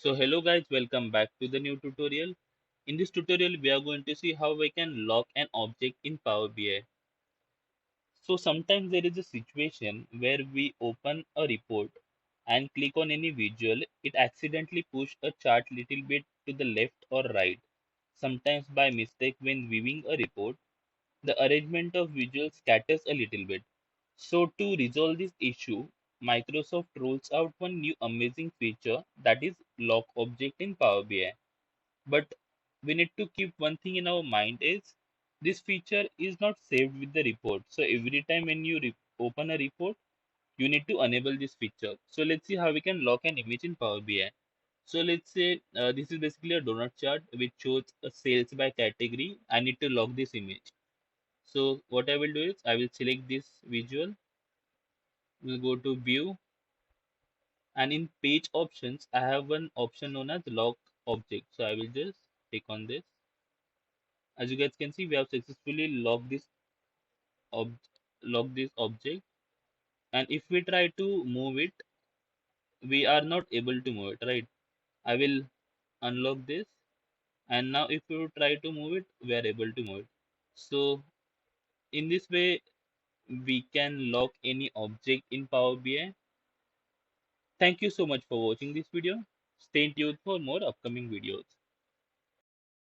So hello guys, welcome back to the new tutorial. In this tutorial, we are going to see how we can lock an object in Power BI. So sometimes there is a situation where we open a report and click on any visual, it accidentally push a chart little bit to the left or right. Sometimes by mistake when viewing a report, the arrangement of visuals scatters a little bit. So to resolve this issue, Microsoft rolls out one new amazing feature that is lock object in Power BI. But we need to keep one thing in our mind is this feature is not saved with the report. So every time when you open a report, you need to enable this feature. So let's see how we can lock an image in Power BI. So let's say this is basically a donut chart which shows a sales by category. I need to lock this image. So what I will do is I will select this visual. We'll go to view, and in page options, I have one option known as lock object. So I will just click on this. As you guys can see, we have successfully ob locked this object. And if we try to move it, we are not able to move it, right? I will unlock this, and now if you try to move it, we are able to move it. So in this way, we can lock any object in Power BI. Thank you so much for watching this video. Stay tuned for more upcoming videos.